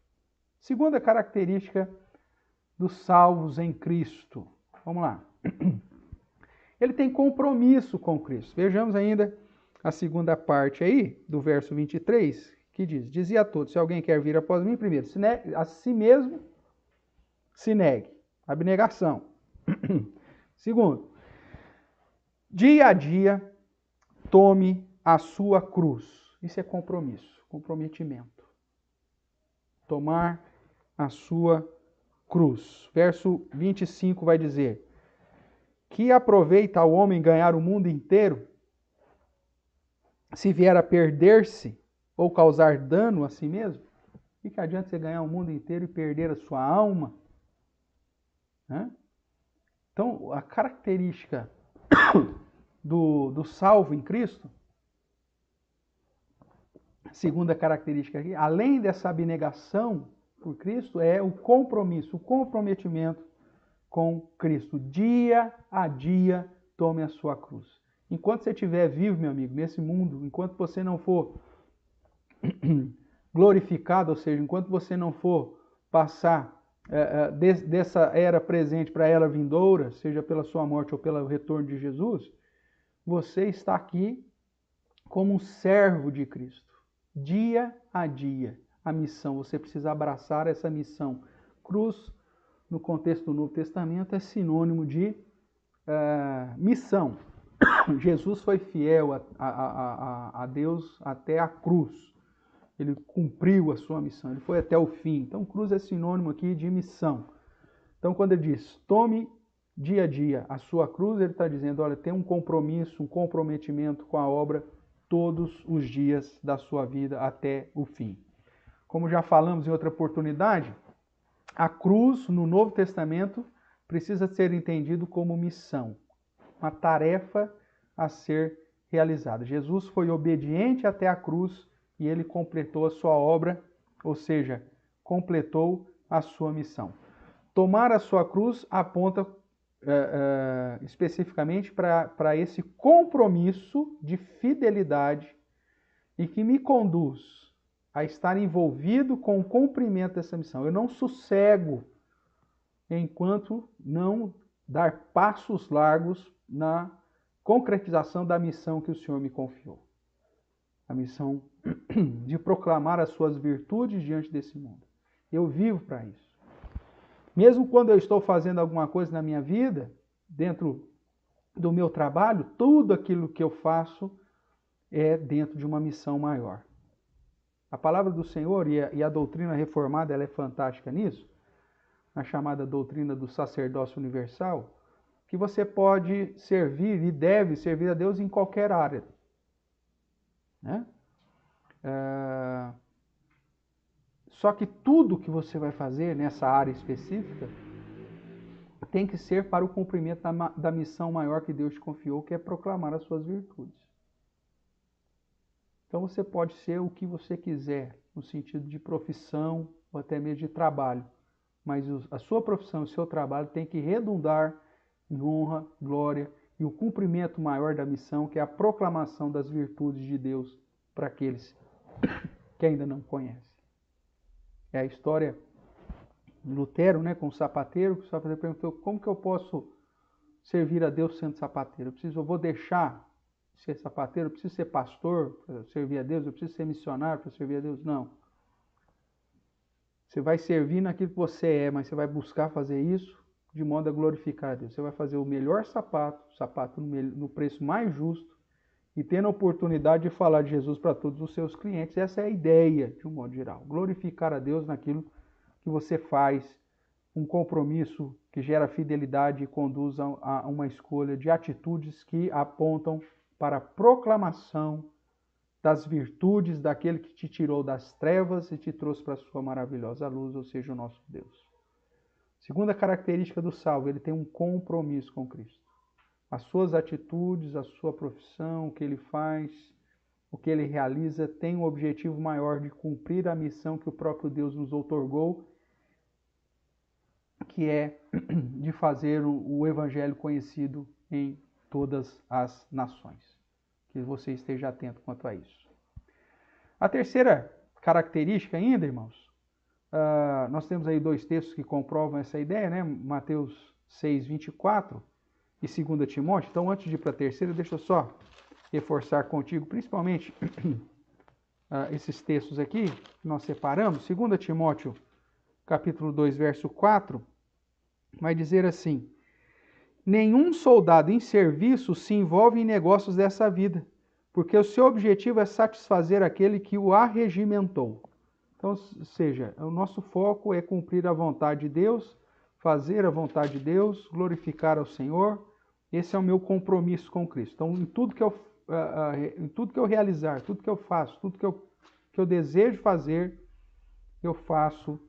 Segunda característica dos salvos em Cristo. Vamos lá. Ele tem compromisso com Cristo. Vejamos ainda a segunda parte aí, do verso 23, que diz: dizia a todos, se alguém quer vir após mim, primeiro, a si mesmo se negue. Abnegação. Segundo, dia a dia, tome a sua cruz. Isso é compromisso, comprometimento. Tomar a sua cruz. Verso 25 vai dizer: que aproveita ao homem ganhar o mundo inteiro, se vier a perder-se ou causar dano a si mesmo? O que adianta você ganhar o mundo inteiro e perder a sua alma? Então, a característica do salvo em Cristo, segunda característica aqui, além dessa abnegação por Cristo, é o compromisso, o comprometimento com Cristo. Dia a dia, tome a sua cruz. Enquanto você estiver vivo, meu amigo, nesse mundo, enquanto você não for glorificado, ou seja, enquanto você não for passar dessa era presente para a era vindoura, seja pela sua morte ou pelo retorno de Jesus, você está aqui como um servo de Cristo. Dia a dia, a missão, você precisa abraçar essa missão. Cruz, no contexto do Novo Testamento, é sinônimo de missão. Jesus foi fiel a Deus até a cruz. Ele cumpriu a sua missão, ele foi até o fim. Então, cruz é sinônimo aqui de missão. Então, quando ele diz, tome dia a dia a sua cruz, ele está dizendo, olha, tem um compromisso, um comprometimento com a obra todos os dias da sua vida até o fim. Como já falamos em outra oportunidade, a cruz no Novo Testamento precisa ser entendido como missão, uma tarefa a ser realizada. Jesus foi obediente até a cruz e ele completou a sua obra, ou seja, completou a sua missão. Tomar a sua cruz aponta especificamente para esse compromisso de fidelidade e que me conduz a estar envolvido com o cumprimento dessa missão. Eu não sossego enquanto não dar passos largos na concretização da missão que o Senhor me confiou. A missão de proclamar as suas virtudes diante desse mundo. Eu vivo para isso. Mesmo quando eu estou fazendo alguma coisa na minha vida, dentro do meu trabalho, tudo aquilo que eu faço é dentro de uma missão maior. A palavra do Senhor e a doutrina reformada, ela é fantástica nisso, na chamada doutrina do sacerdócio universal, que você pode servir e deve servir a Deus em qualquer área. né? Só que tudo que você vai fazer nessa área específica tem que ser para o cumprimento da missão maior que Deus te confiou, que é proclamar as suas virtudes. Então você pode ser o que você quiser, no sentido de profissão ou até mesmo de trabalho, mas a sua profissão e o seu trabalho tem que redundar em honra, glória e o cumprimento maior da missão, que é a proclamação das virtudes de Deus para aqueles que ainda não conhecem. É a história de Lutero, né, com o sapateiro, que o sapateiro perguntou: como que eu posso servir a Deus sendo sapateiro? Eu vou deixar de ser sapateiro, eu preciso ser pastor para servir a Deus, eu preciso ser missionário para servir a Deus? Não. Você vai servir naquilo que você é, mas você vai buscar fazer isso de modo a glorificar a Deus. Você vai fazer o melhor sapato no preço mais justo, e tendo a oportunidade de falar de Jesus para todos os seus clientes. Essa é a ideia, de um modo geral. Glorificar a Deus naquilo que você faz, um compromisso que gera fidelidade e conduz a uma escolha de atitudes que apontam para a proclamação das virtudes daquele que te tirou das trevas e te trouxe para a sua maravilhosa luz, ou seja, o nosso Deus. Segunda característica do salvo, ele tem um compromisso com Cristo. As suas atitudes, a sua profissão, o que ele faz, o que ele realiza, tem um objetivo maior de cumprir a missão que o próprio Deus nos outorgou, que é de fazer o evangelho conhecido em todas as nações. Que você esteja atento quanto a isso. A terceira característica ainda, irmãos, nós temos aí dois textos que comprovam essa ideia, né? Mateus 6, 24 e 2 Timóteo. Então, antes de ir para a terceira, deixa eu só reforçar contigo, principalmente esses textos aqui que nós separamos. 2 Timóteo, capítulo 2, verso 4, vai dizer assim: nenhum soldado em serviço se envolve em negócios dessa vida, porque o seu objetivo é satisfazer aquele que o arregimentou. Então, ou seja, o nosso foco é cumprir a vontade de Deus, fazer a vontade de Deus, glorificar ao Senhor. Esse é o meu compromisso com Cristo. Então, em tudo que eu realizar, tudo que eu faço, tudo que eu desejo fazer, eu faço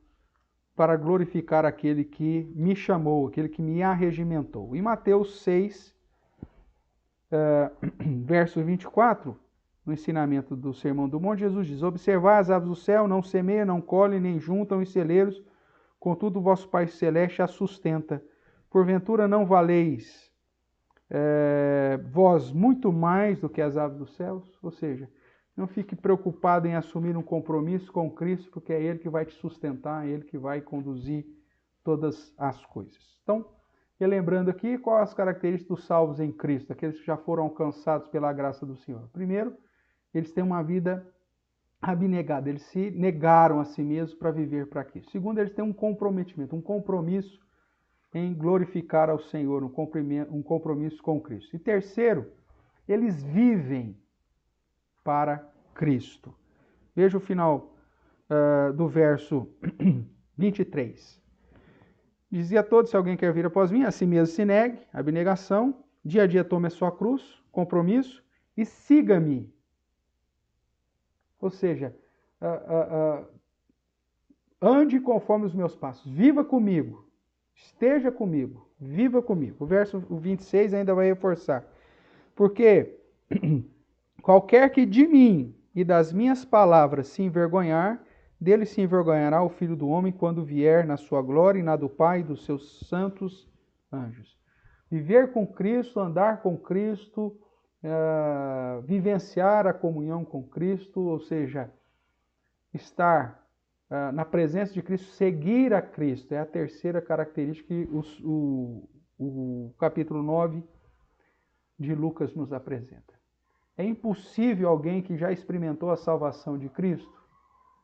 para glorificar aquele que me chamou, aquele que me arregimentou. Em Mateus 6, verso 24, no ensinamento do Sermão do Monte, Jesus diz: observai as aves do céu, não semeiam, não colhem, nem juntam em celeiros, contudo o vosso Pai Celeste as sustenta. Porventura não valeis vós muito mais do que as aves dos céus? Ou seja, não fique preocupado em assumir um compromisso com Cristo, porque é Ele que vai te sustentar, é Ele que vai conduzir todas as coisas. Então, relembrando aqui, quais as características dos salvos em Cristo, aqueles que já foram alcançados pela graça do Senhor? Primeiro, eles têm uma vida abnegada, eles se negaram a si mesmos para viver para Cristo. Segundo, eles têm um comprometimento, um compromisso em glorificar ao Senhor, um compromisso com Cristo. E terceiro, eles vivem para Cristo. Veja o final do verso 23. Dizia a todos: se alguém quer vir após mim, a si mesmo se negue, abnegação, dia a dia tome a sua cruz, compromisso, e siga-me. Ou seja, ande conforme os meus passos, viva comigo, esteja comigo, viva comigo. O verso 26 ainda vai reforçar: porque qualquer que de mim e das minhas palavras se envergonhar, dele se envergonhará o Filho do Homem quando vier na sua glória e na do Pai e dos seus santos anjos. Viver com Cristo, andar com Cristo, vivenciar a comunhão com Cristo, ou seja, estar na presença de Cristo, seguir a Cristo, é a terceira característica que o capítulo 9 de Lucas nos apresenta. É impossível alguém que já experimentou a salvação de Cristo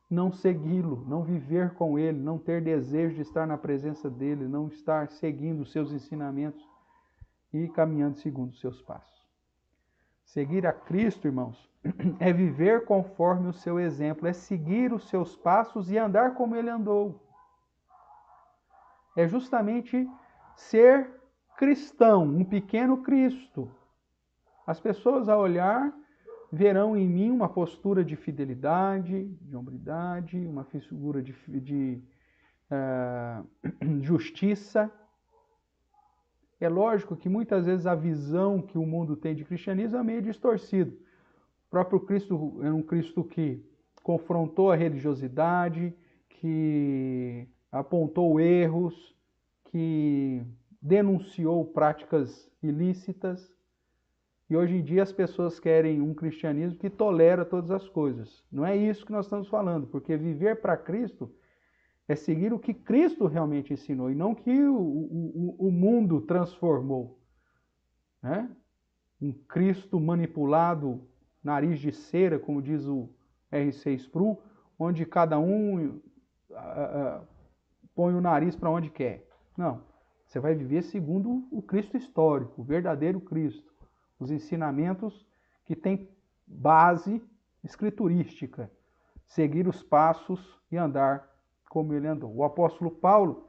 não segui-lo, não viver com ele, não ter desejo de estar na presença dele, não estar seguindo os seus ensinamentos e caminhando segundo os seus passos. Seguir a Cristo, irmãos, é viver conforme o seu exemplo, é seguir os seus passos e andar como ele andou. É justamente ser cristão, um pequeno Cristo. As pessoas, ao olhar verão em mim uma postura de fidelidade, de hombridade, uma figura de justiça. É lógico que muitas vezes a visão que o mundo tem de cristianismo é meio distorcida. O próprio Cristo é um Cristo que confrontou a religiosidade, que apontou erros, que denunciou práticas ilícitas. E hoje em dia as pessoas querem um cristianismo que tolera todas as coisas. Não é isso que nós estamos falando, porque viver para Cristo é seguir o que Cristo realmente ensinou e não que o mundo transformou. Né? Um Cristo manipulado, nariz de cera, como diz o R6 Pro, onde cada um põe o nariz para onde quer. Não, você vai viver segundo o Cristo histórico, o verdadeiro Cristo. Os ensinamentos que têm base escriturística. Seguir os passos e andar como ele andou. O apóstolo Paulo,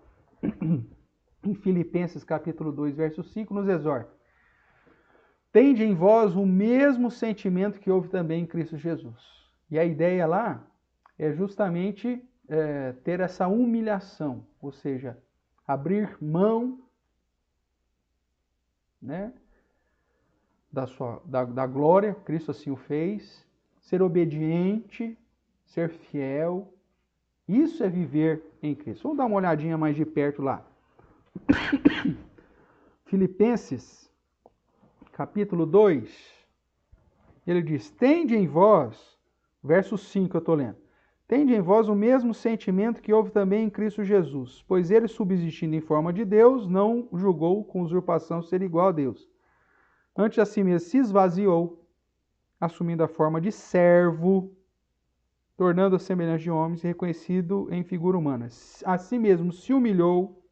em Filipenses capítulo 2, verso 5, nos exorta: tende em vós o mesmo sentimento que houve também em Cristo Jesus. E a ideia lá é justamente ter essa humilhação, ou seja, abrir mão, né, da glória, Cristo assim o fez, ser obediente, ser fiel. Isso é viver em Cristo. Vamos dar uma olhadinha mais de perto lá. Filipenses, capítulo 2, ele diz: tende em vós, verso 5 eu estou lendo, tende em vós o mesmo sentimento que houve também em Cristo Jesus, pois ele, subsistindo em forma de Deus, não julgou com usurpação ser igual a Deus. Antes a si mesmo se esvaziou, assumindo a forma de servo, tornando a semelhança de homens, reconhecido em figura humana. A si mesmo se humilhou,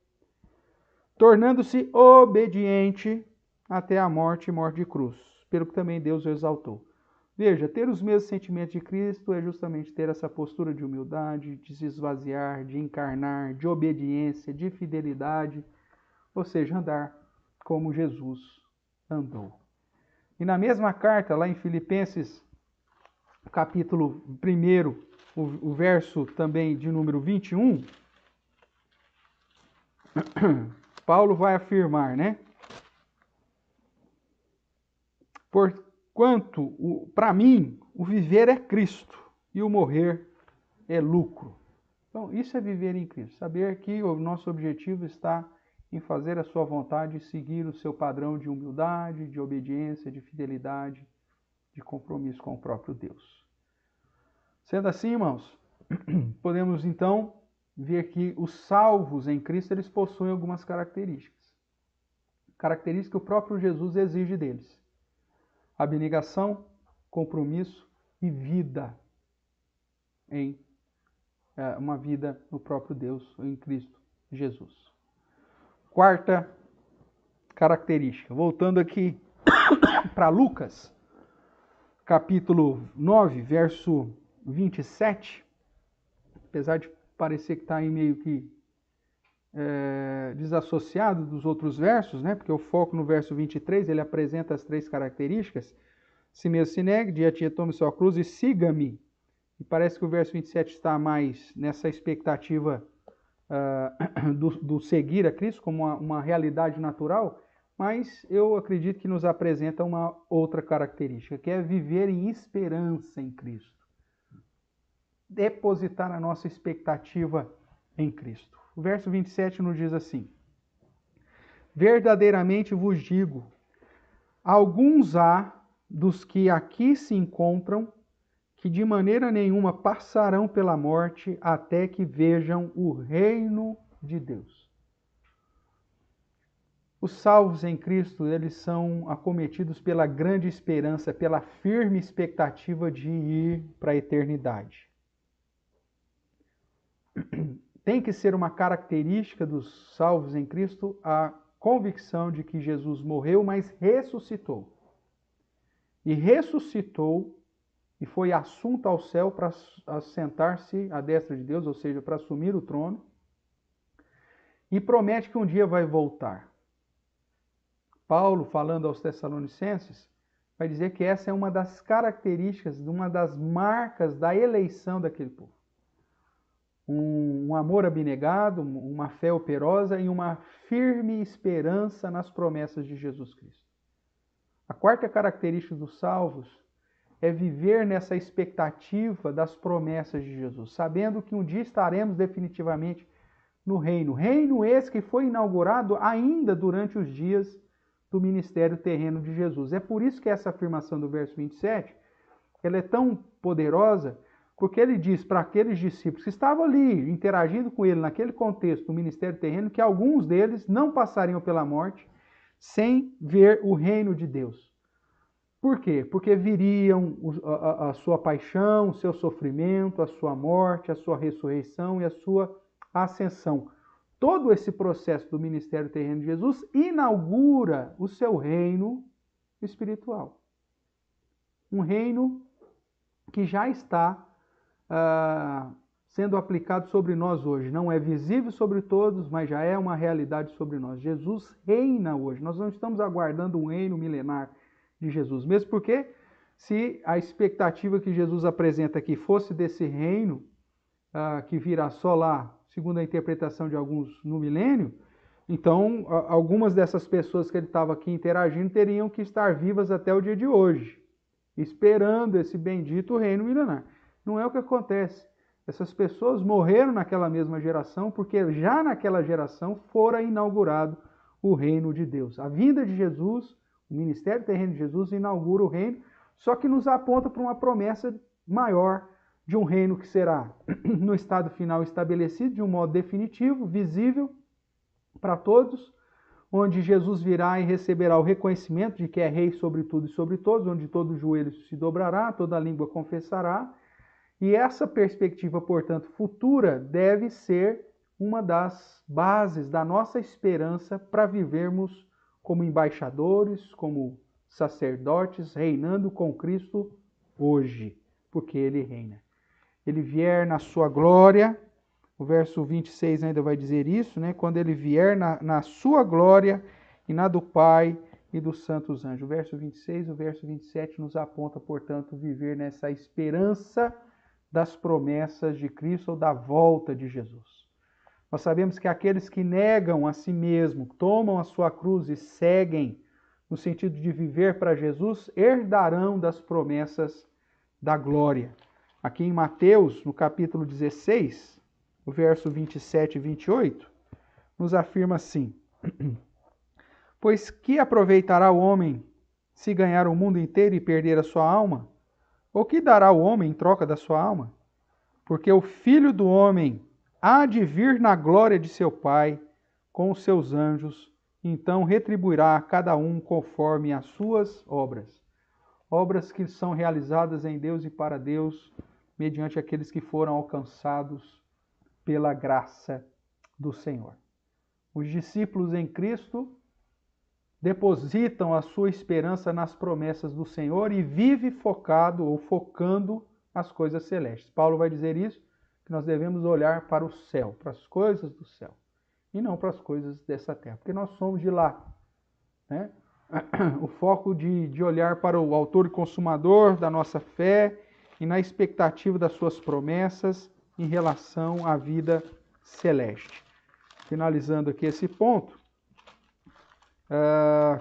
tornando-se obediente até a morte e morte de cruz, pelo que também Deus o exaltou. Veja, ter os mesmos sentimentos de Cristo é justamente ter essa postura de humildade, de se esvaziar, de encarnar, de obediência, de fidelidade, ou seja, andar como Jesus andou. E na mesma carta, lá em Filipenses, capítulo 1, o verso também de número 21, Paulo vai afirmar, né? Porquanto, para mim, o viver é Cristo e o morrer é lucro. Então, isso é viver em Cristo. Saber que o nosso objetivo está em fazer a sua vontade e seguir o seu padrão de humildade, de obediência, de fidelidade, de compromisso com o próprio Deus. Sendo assim, irmãos, podemos então ver que os salvos em Cristo, eles possuem algumas características. Características que o próprio Jesus exige deles: abnegação, compromisso e vida em uma vida no próprio Deus, em Cristo Jesus. Quarta característica, voltando aqui para Lucas, capítulo 9, verso 27, apesar de parecer que está aí meio que desassociado dos outros versos, né? Porque o foco no verso 23, ele apresenta as três características: si mesmo se negue, dia a dia tome sua cruz e siga-me. E parece que o verso 27 está mais nessa expectativa do seguir a Cristo como uma realidade natural, mas eu acredito que nos apresenta uma outra característica, que é viver em esperança em Cristo. Depositar a nossa expectativa em Cristo. O verso 27 nos diz assim: verdadeiramente vos digo, alguns há dos que aqui se encontram que de maneira nenhuma passarão pela morte até que vejam o reino de Deus. Os salvos em Cristo, eles são acometidos pela grande esperança, pela firme expectativa de ir para a eternidade. Tem que ser uma característica dos salvos em Cristo a convicção de que Jesus morreu, mas ressuscitou. E ressuscitou e foi assunto ao céu para assentar-se à destra de Deus, ou seja, para assumir o trono, e promete que um dia vai voltar. Paulo, falando aos Tessalonicenses, vai dizer que essa é uma das características, uma das marcas da eleição daquele povo. Um amor abnegado, uma fé operosa e uma firme esperança nas promessas de Jesus Cristo. A quarta característica dos salvos é viver nessa expectativa das promessas de Jesus, sabendo que um dia estaremos definitivamente no reino. Reino esse que foi inaugurado ainda durante os dias do ministério terreno de Jesus. É por isso que essa afirmação do verso 27, ela é tão poderosa, porque ele diz para aqueles discípulos que estavam ali interagindo com ele naquele contexto do ministério terreno, que alguns deles não passariam pela morte sem ver o reino de Deus. Por quê? Porque viriam a sua paixão, o seu sofrimento, a sua morte, a sua ressurreição e a sua ascensão. Todo esse processo do ministério terreno de Jesus inaugura o seu reino espiritual. Um reino que já está sendo aplicado sobre nós hoje. Não é visível sobre todos, mas já é uma realidade sobre nós. Jesus reina hoje. Nós não estamos aguardando um reino milenar de Jesus. Mesmo porque, se a expectativa que Jesus apresenta aqui fosse desse reino, que virá só lá, segundo a interpretação de alguns no milênio, então algumas dessas pessoas que ele estava aqui interagindo teriam que estar vivas até o dia de hoje, esperando esse bendito reino milenar. Não é o que acontece. Essas pessoas morreram naquela mesma geração, porque já naquela geração fora inaugurado o reino de Deus. A vinda de Jesus, o ministério terreno de Jesus inaugura o reino, só que nos aponta para uma promessa maior de um reino que será, no estado final, estabelecido de um modo definitivo, visível para todos, onde Jesus virá e receberá o reconhecimento de que é rei sobre tudo e sobre todos, onde todo joelho se dobrará, toda língua confessará. E essa perspectiva, portanto, futura, deve ser uma das bases da nossa esperança para vivermos como embaixadores, como sacerdotes, reinando com Cristo hoje, porque Ele reina. Ele vier na sua glória, o verso 26 ainda vai dizer isso, né? Quando Ele vier na sua glória e na do Pai e dos santos anjos. O verso 26 e o verso 27 nos aponta, portanto, viver nessa esperança das promessas de Cristo ou da volta de Jesus. Nós sabemos que aqueles que negam a si mesmo, tomam a sua cruz e seguem no sentido de viver para Jesus, herdarão das promessas da glória. Aqui em Mateus, no capítulo 16, o verso 27 e 28, nos afirma assim: Pois que aproveitará o homem se ganhar o mundo inteiro e perder a sua alma? Ou que dará o homem em troca da sua alma? Porque o Filho do Homem há de vir na glória de seu Pai com os seus anjos, então retribuirá a cada um conforme as suas obras. Obras que são realizadas em Deus e para Deus, mediante aqueles que foram alcançados pela graça do Senhor. Os discípulos em Cristo depositam a sua esperança nas promessas do Senhor e vivem focado ou focando as coisas celestes. Paulo vai dizer isso, que nós devemos olhar para o céu, para as coisas do céu, e não para as coisas dessa terra, porque nós somos de lá, né? O foco de olhar para o autor e consumador da nossa fé e na expectativa das suas promessas em relação à vida celeste. Finalizando aqui esse ponto,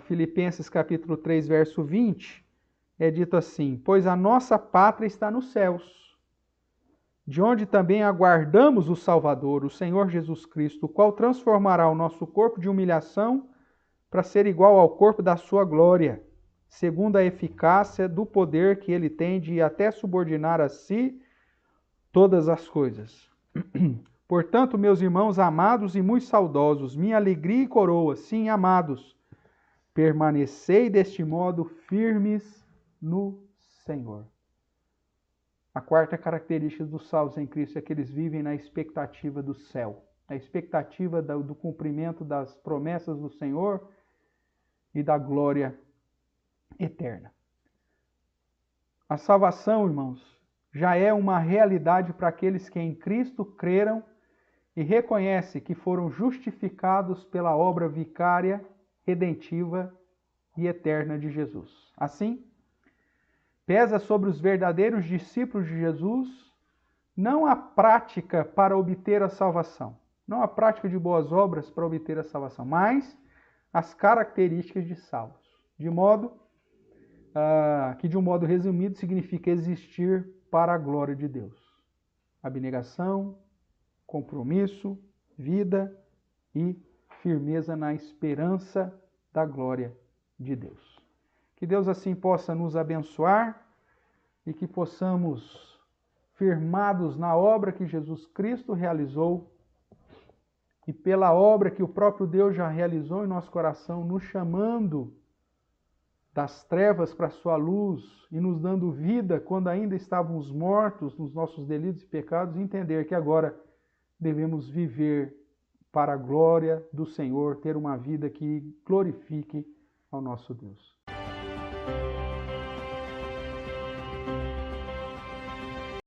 Filipenses capítulo 3, verso 20, é dito assim: Pois a nossa pátria está nos céus, de onde também aguardamos o Salvador, o Senhor Jesus Cristo, o qual transformará o nosso corpo de humilhação para ser igual ao corpo da sua glória, segundo a eficácia do poder que ele tem de até subordinar a si todas as coisas. Portanto, meus irmãos amados e muito saudosos, minha alegria e coroa, sim, amados, permanecei deste modo firmes no Senhor. A quarta característica dos salvos em Cristo é que eles vivem na expectativa do céu, na expectativa do cumprimento das promessas do Senhor e da glória eterna. A salvação, irmãos, já é uma realidade para aqueles que em Cristo creram e reconhecem que foram justificados pela obra vicária, redentiva e eterna de Jesus. Assim, Pesa sobre os verdadeiros discípulos de Jesus não a prática para obter a salvação, não a prática de boas obras para obter a salvação, mas as características de salvos, de modo que de um modo resumido significa existir para a glória de Deus. Abnegação, compromisso, vida e firmeza na esperança da glória de Deus. Que Deus assim possa nos abençoar e que possamos, firmados na obra que Jesus Cristo realizou e pela obra que o próprio Deus já realizou em nosso coração, nos chamando das trevas para a sua luz e nos dando vida quando ainda estávamos mortos nos nossos delitos e pecados, entender que agora devemos viver para a glória do Senhor, ter uma vida que glorifique ao nosso Deus.